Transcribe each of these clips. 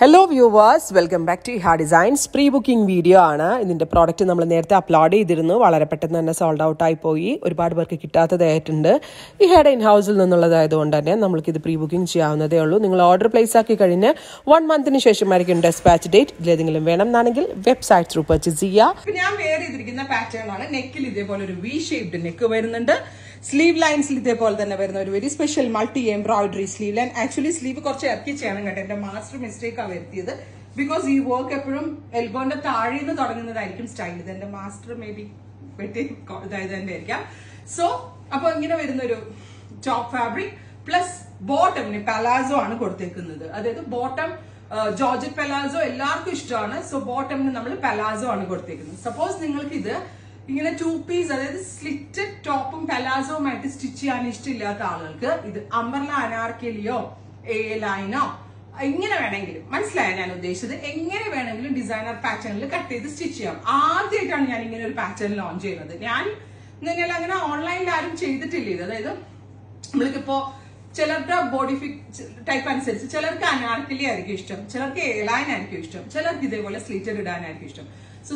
Hello viewers, welcome back to Iha Designs. Pre-booking video ആണ്. ഇതിന്റെ product നമ്മൾ നേരത്തെ അപ്ലോഡ് ചെയ്തിരുന്നു. വളരെ പെട്ടെന്ന് തന്നെ സോൾഡ് ഔട്ട് ആയി പോയി. ഒരുപാട് പേർക്ക് കിട്ടാത്തതായിട്ടുണ്ട്. ഇഹയുടെ ഇൻ ഹൗസിൽ നിന്നുള്ളതായതുകൊണ്ട് തന്നെ നമ്മൾക്ക് ഇത് പ്രീ-ബുക്കിംഗ് ചെയ്യാവുന്നതേ ഉള്ളൂ. നിങ്ങൾ ഓർഡർ പ്ലേസ് ആക്കി കഴിഞ്ഞ് 1 മന്തിന് ശേഷമായിരിക്കും ഡെസ്പാച്ച് ഡേറ്റ്. ഇതിലേതെങ്കിലും വേണമെന്നാണെങ്കിൽ വെബ്സൈറ്റ് ത്രൂ പർച്ചേസ് ചെയ്യുക. ഞാൻ വെയർ ചെയ്തിരിക്കുന്ന പാറ്റേൺ ആണ്. നെക്കിൽ ഇതേപോലെ ഒരു വി ഷേപ്ഡ് നെക്ക് വരുന്നുണ്ട്. സ്ലീവ് ലൈൻസിൽ ഇതേപോലെ തന്നെ വരുന്ന ഒരു very special multi embroidery sleeve line. Actually sleeve കുറച്ച് ഇറക്കി ചെയ്യണം കേട്ടോ. എന്റെ മാസ്റ്റർ മിസ്റ്റേക്ക് ആണ് വരുത്തിയത്. ബിക്കോസ് ഈ വർക്ക് എപ്പോഴും എൽബോന്റെ താഴെ നിന്ന് തുടങ്ങുന്നതായിരിക്കും സ്റ്റൈൽ. ഇത് എന്റെ മാസ്റ്റർ മേ ബി വെട്ടി ഇതായത് തന്നെ ആയിരിക്കാം. സോ അപ്പൊ ഇങ്ങനെ വരുന്ന ഒരു ടോപ്പ് ഫാബ്രിക് പ്ലസ് ബോട്ടമിന് പലാസോ ആണ് കൊടുത്തേക്കുന്നത്. അതായത് ബോട്ടം ജോർജറ്റ് പലാസോ എല്ലാവർക്കും ഇഷ്ടമാണ്. സോ ബോട്ടമിന് നമ്മൾ പലാസോ ആണ് കൊടുത്തേക്കുന്നത്. സപ്പോസ് നിങ്ങൾക്ക് ഇത് ഇങ്ങനെ 2 പീസ് അതായത് സ്ലിറ്റഡ് ടോപ്പും പലാസോവുമായിട്ട് സ്റ്റിച്ച് ചെയ്യാൻ ഇഷ്ടമില്ലാത്ത ആളുകൾക്ക് ഇത് അംബർല അനാർക്കലിയോ എ ലൈനോ എങ്ങനെ വേണമെങ്കിലും, മനസ്സിലായ ഞാൻ ഉദ്ദേശിച്ചത്, എങ്ങനെ വേണമെങ്കിലും ഡിസൈനർ പാറ്റേണിൽ കട്ട് ചെയ്ത് സ്റ്റിച്ച് ചെയ്യാം. ആദ്യമായിട്ടാണ് ഞാൻ ഇങ്ങനെ ഒരു പാറ്റേൺ ലോഞ്ച് ചെയ്യുന്നത്. ഞാൻ അങ്ങനെ ഓൺലൈനിൽ ആരും ചെയ്തിട്ടില്ല ഇത്. അതായത് നമ്മൾക്കിപ്പോ ചിലരുടെ ബോഡി ഫിറ്റ് ടൈപ്പ് അനുസരിച്ച് ചിലർക്ക് അനാർക്കലി ആയിരിക്കും ഇഷ്ടം, ചിലർക്ക് എ ലൈൻ ആയിരിക്കും ഇഷ്ടം, ചിലർക്ക് ഇതേപോലെ സ്ലിറ്റഡ് ഇടാനായിരിക്കും ഇഷ്ടം. സോ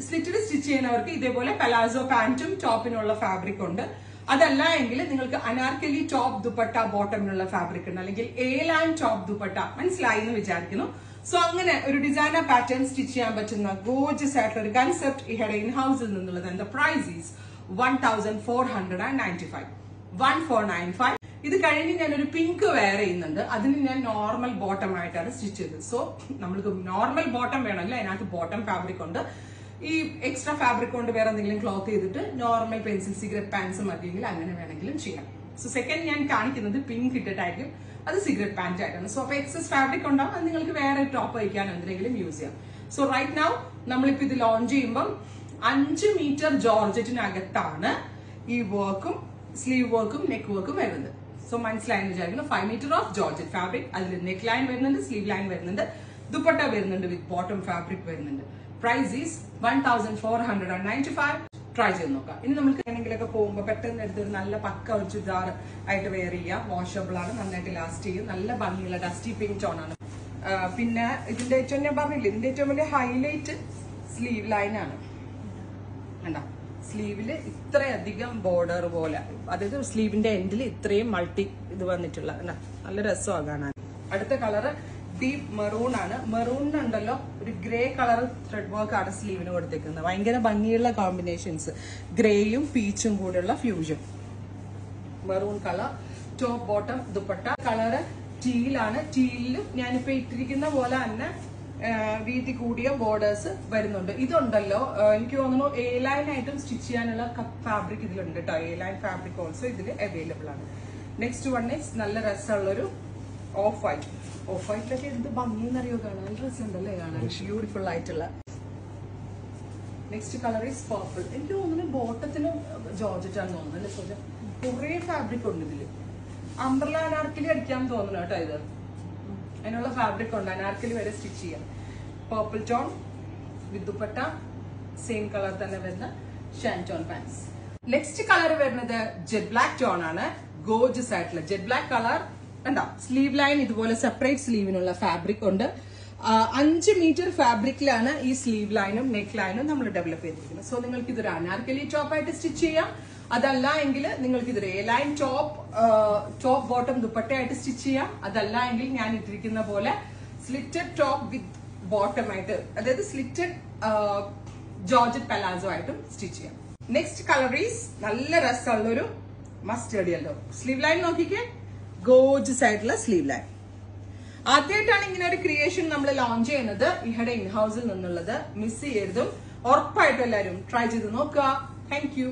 സ്ലിറ്റഡ് സ്റ്റിച്ച് ചെയ്യുന്നവർക്ക് ഇതേപോലെ പലാസോ പാന്റും ടോപ്പിനുള്ള ഫാബ്രിക് ഉണ്ട്. അതല്ല എങ്കിൽ നിങ്ങൾക്ക് അനാർക്കലി ടോപ്പ് ദുപ്പട്ട ബോട്ടമിനുള്ള ഫാബ്രിക് ഉണ്ട്, അല്ലെങ്കിൽ എ ലൈൻ ടോപ്പ് ദുപ്പട്ട. മനസ്സിലായി എന്ന് വിചാരിക്കുന്നു. സോ അങ്ങനെ ഒരു ഡിസൈനർ പാറ്റേൺ സ്റ്റിച്ച് ചെയ്യാൻ പറ്റുന്ന ഗോർജിയസ് ആയിട്ടുള്ള ഒരു കൺസെപ്റ്റ് ഇഹയുടെ ഇൻ ഹൗസിൽ നിന്നുള്ളത്. And the price is 1495. 1495. ഇത് കഴിഞ്ഞ് ഞാൻ ഒരു പിങ്ക് വെയർ ചെയ്യുന്നുണ്ട്. അതിന് ഞാൻ നോർമൽ ബോട്ടം ആയിട്ടാണ് സ്റ്റിച്ച് ചെയ്തത്. സോ നമ്മൾക്ക് നോർമൽ ബോട്ടം വേണമെങ്കിൽ അതിനകത്ത് ബോട്ടം ഫാബ്രിക് ഉണ്ട്. ഈ എക്സ്ട്രാ ഫാബ്രിക് കൊണ്ട് വേറെ എന്തെങ്കിലും ക്ലോത്ത് ചെയ്തിട്ട് നോർമൽ പെൻസിൽ സിഗരറ്റ് പാൻസ് മതിയെങ്കിൽ അങ്ങനെ വേണമെങ്കിലും ചെയ്യാം. സോ സെക്കൻഡ് ഞാൻ കാണിക്കുന്നത് പിങ്ക് ഇട്ടിട്ടായിരിക്കും, അത് സിഗരറ്റ് പാന്റ് ആയിട്ടാണ്. സോ അപ്പൊ എക്സസ് ഫാബ്രിക് ഉണ്ടാവും, അത് നിങ്ങൾക്ക് വേറെ ടോപ്പ് വയ്ക്കാൻ എന്തെങ്കിലും യൂസ് ചെയ്യാം. സോ റൈറ്റ് നൗ നമ്മളിപ്പോ ഇത് ലോഞ്ച് ചെയ്യുമ്പോൾ 5 മീറ്റർ ജോർജറ്റിനകത്താണ് ഈ വർക്കും സ്ലീവ് വർക്കും നെക്ക് വർക്കും വരുന്നത്. സോ മനസ്സിലായെന്ന് വിചാരിക്കുന്നു. 5 മീറ്റർ ഓഫ് ജോർജറ്റ് ഫാബ്രിക്, അതിൽ നെക്ക് ലൈൻ വരുന്നുണ്ട്, സ്ലീവ് ലൈൻ വരുന്നുണ്ട്, ദുപ്പട്ട വരുന്നുണ്ട്, വിത്ത് ബോട്ടം ഫാബ്രിക് വരുന്നുണ്ട്. Price is 1495. ട്രൈ ചെയ്ത് നോക്കാം. ഇനി നമുക്ക് എങ്ങനെയെങ്കിലൊക്കെ പോകുമ്പോൾ പെട്ടെന്ന് എടുത്തൊരു നല്ല പക്ക ഒരു ചുരിദാർ ആയിട്ട് വെയർ ചെയ്യാം. വാഷബിൾ ആണ്, നന്നായിട്ട് ലാസ്റ്റ് ചെയ്യും, നല്ല ഭംഗിയുള്ള ഡസ്റ്റി പിങ്ക് ടോൺ ആണ്. പിന്നെ ഇതിന്റെ ഏറ്റവും ഞാൻ പറഞ്ഞില്ലേ, ഇതിന്റെ ഏറ്റവും വലിയ ഹൈലൈറ്റ് സ്ലീവ് ലൈൻ ആണ്. കണ്ടോ, സ്ലീവില് ഇത്രയധികം ബോർഡർ പോലെ, അതായത് സ്ലീവിന്റെ എൻഡിൽ ഇത്രയും മൾട്ടി ഇത് വന്നിട്ടുള്ള നല്ല രസമാണ് കാണാൻ. അടുത്ത കളറ് ഡീപ് മെറൂൺ ആണ്. മെറൂണിനുണ്ടല്ലോ ഒരു ഗ്രേ കളർ ത്രെഡ് വർക്ക് ആണ് സ്ലീവിന് കൊടുത്തേക്കുന്നത്. ഭയങ്കര ഭംഗിയുള്ള കോമ്പിനേഷൻസ്, ഗ്രേയും പീച്ചും കൂടെയുള്ള fusion. Maroon colour top bottom dupatta. Colour ടീലാണ്. ടീലിലും ഞാനിപ്പോ ഇട്ടിരിക്കുന്ന പോലെ തന്നെ വീതി കൂടിയ ബോർഡേഴ്സ് വരുന്നുണ്ട്. ഇതുണ്ടല്ലോ എനിക്ക് തോന്നുന്നു എ ലൈൻ ആയിട്ടും സ്റ്റിച്ച് ചെയ്യാനുള്ള ഫാബ്രിക് ഇതിലുണ്ട് കേട്ടോ. എ ലൈൻ ഫാബ്രിക് ഓൾസോ ഇതിൽ അവൈലബിൾ ആണ്. നെക്സ്റ്റ് വൺ ഈസ് നല്ല രസമുള്ളൊരു ഓഫ് വൈറ്റ്. ഓഫ് വൈറ്റിലൊക്കെ എന്ത് ഭംഗിയെന്നറിയോ കാണാൻ, ഡ്രസ് ഉണ്ടല്ലേ കാണാൻ, ബ്യൂട്ടിഫുൾ ആയിട്ടുള്ള. Next colour is purple. എനിക്ക് തോന്നുന്നു ബോട്ടത്തിനും ജോർജറ്റ് ആണെന്ന് തോന്നുന്നു അല്ലേ സോജ. കുറെ ഫാബ്രിക് ഉണ്ട് ഇതില്. അംബ്രല അനാർക്കലി അടിക്കാൻ തോന്നുന്നു കേട്ടോ. ഇത് അതിനുള്ള ഫാബ്രിക് ഉണ്ട്, അനാർക്കലി വരെ സ്റ്റിച്ച് ചെയ്യാം. പർപ്പിൾ ടോൺ വിത്ത് ദുപ്പട്ട, സെയിം കളർ തന്നെ വരുന്ന ഷാൻറ്റോൺ പാൻസ്. നെക്സ്റ്റ് കളർ വരുന്നത് ജെറ്റ് ബ്ലാക്ക് ടോൺ ആണ്. ഗോർജിയസ് ആയിട്ടുള്ള ജെറ്റ് ബ്ലാക്ക് കളർ. കണ്ടോ, സ്ലീവ് ലൈൻ ഇതുപോലെ സെപ്പറേറ്റ് സ്ലീവിനുള്ള ഫാബ്രിക് ഉണ്ട്. 5 മീറ്റർ ഫാബ്രിക്കിലാണ് ഈ സ്ലീവ് ലൈനും നെക്ക് ലൈനും നമ്മൾ ഡെവലപ്പ് ചെയ്തിരിക്കുന്നത്. സോ നിങ്ങൾക്ക് ഇതൊരു അനാർക്കലി ടോപ്പ് ആയിട്ട് സ്റ്റിച്ച് ചെയ്യാം. അതല്ല എങ്കിൽ നിങ്ങൾക്ക് ഇതൊരു എ ലൈൻ ടോപ്പ് ബോട്ടം ദുപ്പട്ടയായിട്ട് സ്റ്റിച്ച് ചെയ്യാം. അതല്ല എങ്കിൽ ഞാൻ ഇട്ടിരിക്കുന്ന പോലെ സ്ലിറ്റഡ് ടോപ്പ് വിത്ത് ബോട്ടം ആയിട്ട്, അതായത് സ്ലിറ്റഡ് ജോർജറ്റ് പലാസോ ആയിട്ടും സ്റ്റിച്ച് ചെയ്യാം. നെക്സ്റ്റ് കളർ ഈസ് നല്ല രസമുള്ളൊരു മസ്റ്റേർഡ് യെല്ലോ. സ്ലീവ് ലൈൻ നോക്കിക്കേ, ഗോർജിയസ് ആയിട്ടുള്ള സ്ലീവ് ലൈൻ. ആദ്യമായിട്ടാണ് ഇങ്ങനെ ഒരു ക്രിയേഷൻ നമ്മൾ ലോഞ്ച് ചെയ്യുന്നത് ഇഹയുടെ ഇൻ ഹൗസിൽ നിന്നുള്ളത്. മിസ് ചെയ്യരുതും, ഉറപ്പായിട്ടും എല്ലാവരും ട്രൈ ചെയ്ത് നോക്കുക. Thank you.